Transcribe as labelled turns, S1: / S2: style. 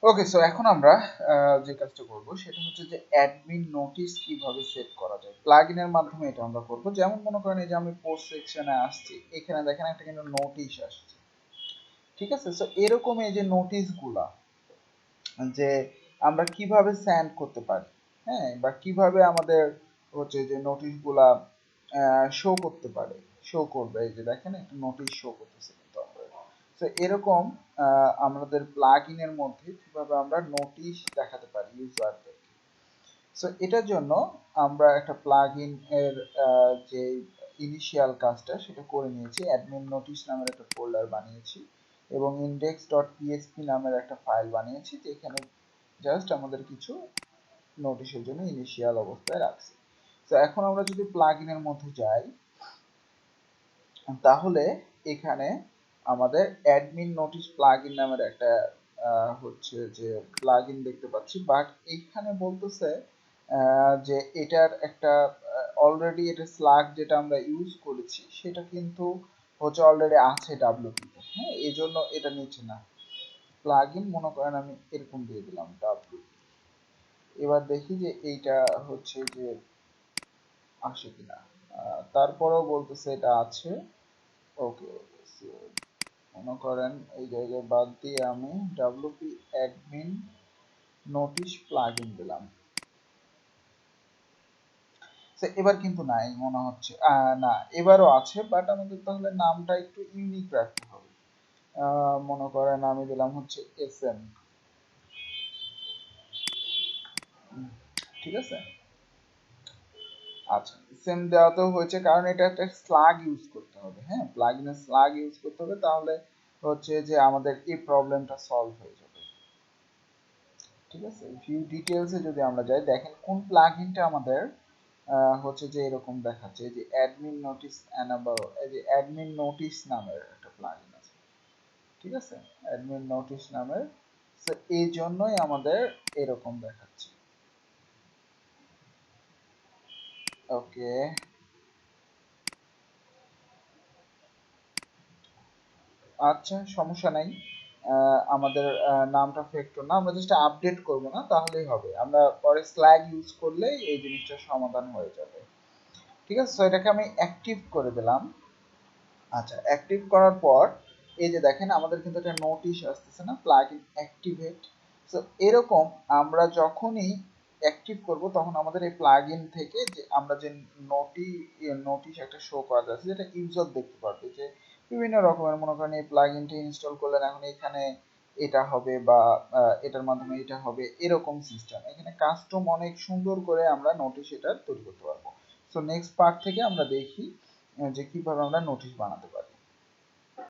S1: ওকে, so এখন আমরা যে কাজটা করব সেটা হচ্ছে যে অ্যাডমিন নোটিশ কিভাবে সেট করা যায় প্লাগইনের মাধ্যমে। এটা আমরা করব। যেমন মনে করেন এই যে আমি পোস্ট সেকশনে আসছি, এখানে দেখেন একটা কিন্তু নোটিশ আসছে, ঠিক আছে? সো এরকম এই যে নোটিশগুলা যে আমরা কিভাবে সেন্ড করতে পারি, হ্যাঁ, বা কিভাবে আমাদের হচ্ছে যে নোটিশগুলা শো করতে পারে, শো করবে। এই যে দেখেন একটা নোটিশ শো করতেছে কিন্তু আমরা। তো এরকম আমাদের প্লাগইনের মধ্যে কিভাবে আমরা নোটিশ দেখাতে পারি ইউজারদের। সো এটার জন্য আমরা একটা প্লাগইন এর যে ইনিশিয়াল কাজটা সেটা করে নিয়েছি। অ্যাডমিন নোটিশ নামের একটা ফোল্ডার বানিয়েছি এবং index.php নামের একটা ফাইল বানিয়েছি, যেখানে জাস্ট আমাদের কিছু নোটিশের জন্য ইনিশিয়াল অবস্থায় রাখছি। তো এখন আমরা যদি প্লাগইনের মধ্যে যাই, তাহলে এখানে আমাদের অ্যাডমিন নোটিশ প্লাগইন নামের একটা হচ্ছে যে প্লাগইন দেখতে পাচ্ছি, বাট এইখানে বলতেছে যে এটার একটা অলরেডি এটা স্লাগ যেটা আমরা ইউজ করেছি সেটা কিন্তু হচ্ছে অলরেডি আছে ডাব্লিউপি তে, হ্যাঁ, এই জন্য এটা নিচ্ছে না। প্লাগইন মনে করেন আমি এরকম দিয়ে দিলাম ডাব্লিউপি। এবার দেখি যে এইটা হচ্ছে যে আসে কিনা। তারপরেও বলতেছে এটা আছে। ওকে, মনে করেন এই জায়গায় বাদ দিয়ে আমি ডাব্লিউপি অ্যাডমিন নোটিশ প্লাগইন দিলাম। এবার কিন্তু নাই মনে হচ্ছে, না এবারও আছে, বাট আমাদের তাহলে নামটা একটু ইউনিক রাখতে হবে। মনে করেন আমি দিলাম হচ্ছে এস এম, ঠিক আছে? আচ্ছা, সেম দেওয়াতেও হয়েছে, কারণ এটা একটা স্লাগ ইউজ করতে হবে। হ্যাঁ, প্লাগইনের স্লাগ ইউজ করতে হবে, তাহলে হচ্ছে যে আমাদের এই প্রবলেমটা সলভ হয়ে যাবে। ঠিক আছে, ভিউ ডিটেলসে যদি আমরা যাই, দেখেন কোন প্লাগইনটা আমাদের হচ্ছে যে এরকম দেখাচ্ছে যে অ্যাডমিন নোটিস অ্যানাবল। এই যে অ্যাডমিন নোটিস নামের একটা প্লাগইন আছে, ঠিক আছে? অ্যাডমিন নোটিস নামের। সো এই জন্যই আমাদের এরকম দেখাচ্ছে। ওকে, আচ্ছা, সমস্যা নাই। আমাদের নামটা ফেক্টর না, আমরা জাস্ট আপডেট করব না, তাহলেই হবে। আমরা পরে স্ল্যাগ ইউজ করলে এই জিনিসটার সমাধান হয়ে যাবে। ঠিক আছে, সো এটাকে আমি অ্যাক্টিভ করে দিলাম। আচ্ছা, অ্যাক্টিভ করার পর এই যে দেখেন আমাদের কিন্তু একটা নোটিশ আসতেছে না, প্লাগইন অ্যাক্টিভেট। সো এরকম আমরা যখনই অ্যাক্টিভ করব তখন আমাদের এই প্লাগইন থেকে যে আমরা যে নোটিশ একটা শো করা যাচ্ছে, যেটা ইউজার দেখতে পারবে যে বিভিন্ন রকমের, মনে করেন এই প্লাগইনটি ইনস্টল করলেন, এখন এখানে এটা হবে বা এটার মাধ্যমে এটা হবে, এরকম সিস্টেম। এখানে কাস্টম অনেক সুন্দর করে আমরা নোটিশ এটা তৈরি করতে পারবো। সো নেক্সট পার্ট থেকে আমরা দেখি যে কিভাবে আমরা নোটিশ বানাতে পারি।